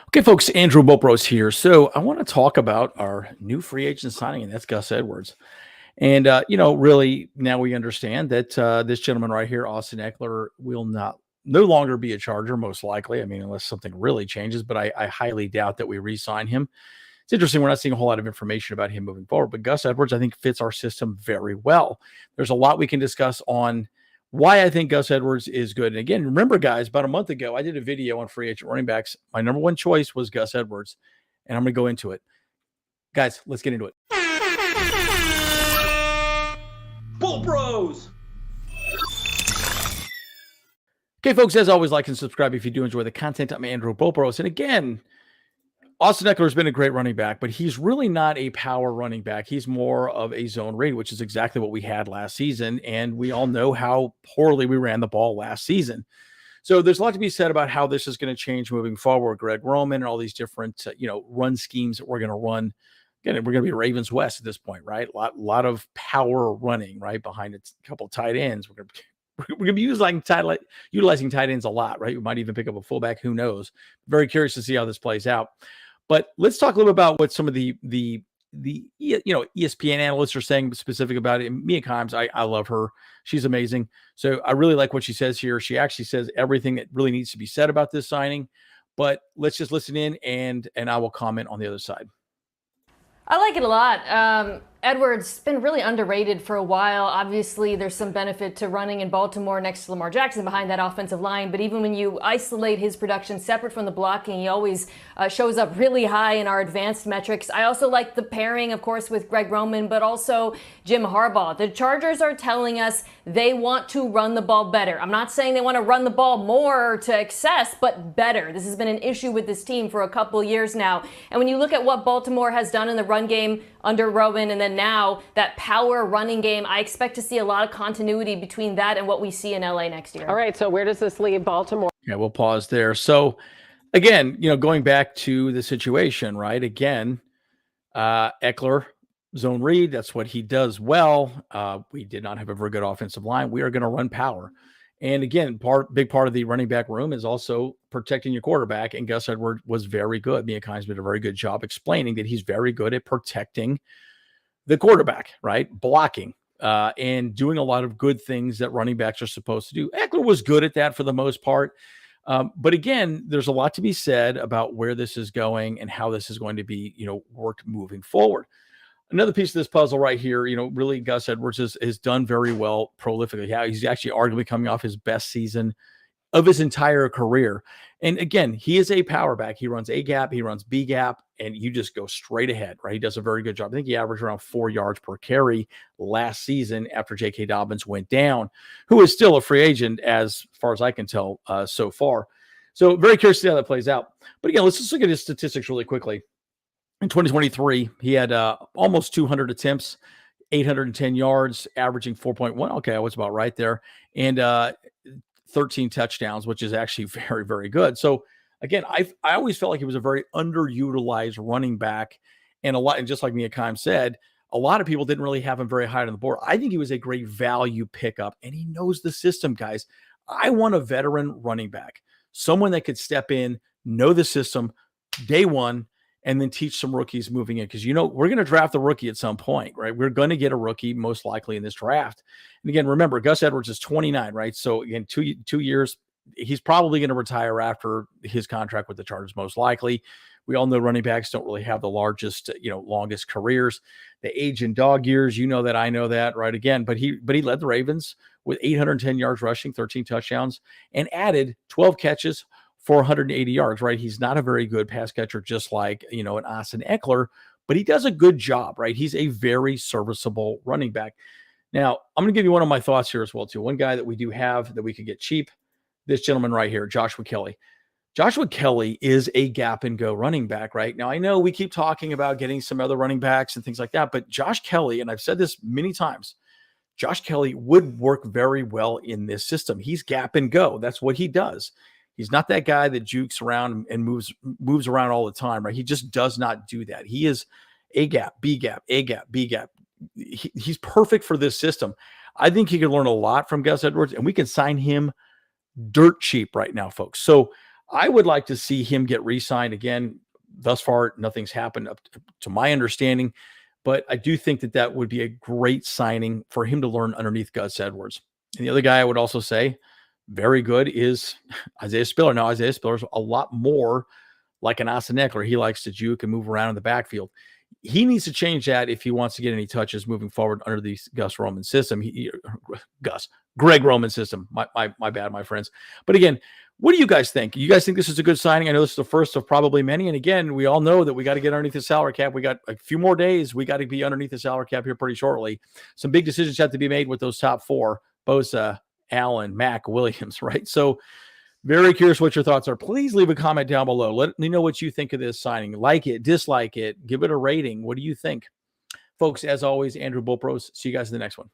Okay, folks, Andrew Bopros here. So I want to talk about our new free agent signing, and that's Gus Edwards. And, really now we understand that this gentleman right here, Austin Eckler, will no longer be a Charger, most likely. I mean, unless something really changes, but I highly doubt that we re-sign him. It's interesting. We're not seeing a whole lot of information about him moving forward, but Gus Edwards, I think, fits our system very well. There's a lot we can discuss on why I think Gus Edwards is good. And again, remember, guys, about a month ago, I did a video on free agent running backs. My number one choice was Gus Edwards, and I'm going to go into it. Guys, let's get into it. Bull Bros! Okay, folks, as always, like and subscribe if you do enjoy the content. I'm Andrew Bopros. And again, Austin Eckler has been a great running back, but he's really not a power running back. He's more of a zone read, which is exactly what we had last season. And we all know how poorly we ran the ball last season. So there's a lot to be said about how this is going to change moving forward. Greg Roman and all these different, run schemes that we're going to run. Again, we're going to be Ravens West at this point, right? A lot of power running, right, behind a couple of tight ends. We're going to be utilizing tight ends a lot, right? We might even pick up a fullback. Who knows? Very curious to see how this plays out. But let's talk a little bit about what some of the ESPN analysts are saying specific about it. Mia Kimes, I love her. She's amazing. So I really like what she says here. She actually says everything that really needs to be said about this signing. But let's just listen in, and I will comment on the other side. I like it a lot. Edwards been really underrated for a while. Obviously, there's some benefit to running in Baltimore next to Lamar Jackson behind that offensive line. But even when you isolate his production separate from the blocking, he always shows up really high in our advanced metrics. I also like the pairing, of course, with Greg Roman, but also Jim Harbaugh. The Chargers are telling us they want to run the ball better. I'm not saying they want to run the ball more to excess, but better. This has been an issue with this team for a couple years now. And when you look at what Baltimore has done in the run game under Roman, and then now that power running game, I expect to see a lot of continuity between that and what we see in LA next year. All right, so where does this leave Baltimore? Yeah, we'll pause there. So again, going back to the situation, right? Again, Eckler, zone read, that's what he does well. We did not have a very good offensive line. We are going to run power. And again, big part of the running back room is also protecting your quarterback. And Gus Edwards was very good. Mia Kimes did a very good job explaining that he's very good at protecting the quarterback, right? Blocking and doing a lot of good things that running backs are supposed to do. Eckler was good at that for the most part. But again, there's a lot to be said about where this is going and how this is going to be, worked moving forward. Another piece of this puzzle right here, really Gus Edwards has done very well prolifically. He's actually arguably coming off his best season of his entire career. And again, he is a power back. He runs A gap, he runs B gap, and you just go straight ahead, right? He does a very good job. I think he averaged around 4 yards per carry last season after J.K. Dobbins went down, who is still a free agent as far as I can tell so far. So very curious to see how that plays out. But again, let's just look at his statistics really quickly. In 2023, he had almost 200 attempts, 810 yards, averaging 4.1. Okay, I was about right there. And 13 touchdowns, which is actually very, very good. So again, I always felt like he was a very underutilized running back. And just like Mia Kimes said, a lot of people didn't really have him very high on the board. I think he was a great value pickup, and he knows the system, guys. I want a veteran running back, someone that could step in, know the system day one, and then teach some rookies moving in. Because, we're going to draft a rookie at some point, right? We're going to get a rookie most likely in this draft. And again, remember, Gus Edwards is 29, right? So again, two years, he's probably going to retire after his contract with the Chargers, most likely. We all know running backs don't really have the largest, longest careers. The age and dog years, that, I know that, right? Again, but he led the Ravens with 810 yards rushing, 13 touchdowns, and added 12 catches, 480 yards, right? He's not a very good pass catcher, just like, an Austin Eckler, but he does a good job, right? He's a very serviceable running back. Now, I'm going to give you one of my thoughts here as well, too. One guy that we do have that we could get cheap, this gentleman right here, Joshua Kelly. Joshua Kelly is a gap and go running back, right? Now, I know we keep talking about getting some other running backs and things like that, but Josh Kelly, and I've said this many times, Josh Kelly would work very well in this system. He's gap and go. That's what he does. He's not that guy that jukes around and moves around all the time, right? He just does not do that. He is A gap, B gap, A gap, B gap. He's perfect for this system. I think he could learn a lot from Gus Edwards, and we can sign him dirt cheap right now, folks. So I would like to see him get re-signed again. Thus far, nothing's happened up to my understanding, but I do think that would be a great signing for him to learn underneath Gus Edwards. And the other guy I would also say very good is Isaiah Spiller. Now, Isaiah Spiller's a lot more like an Austin Eckler. He likes to juke and move around in the backfield. He needs to change that if he wants to get any touches moving forward under the Gus Roman system. Greg Roman system. My bad, my friends. But again, what do you guys think? You guys think this is a good signing? I know this is the first of probably many. And again, we all know that we got to get underneath the salary cap. We got a few more days. We got to be underneath the salary cap here pretty shortly. Some big decisions have to be made with those top four: Bosa, Allen, Mack, Williams, right? So very curious what your thoughts are. Please leave a comment down below. Let me know what you think of this signing. Like it, dislike it, give it a rating. What do you think? Folks, as always, Andrew Bullpros. See you guys in the next one.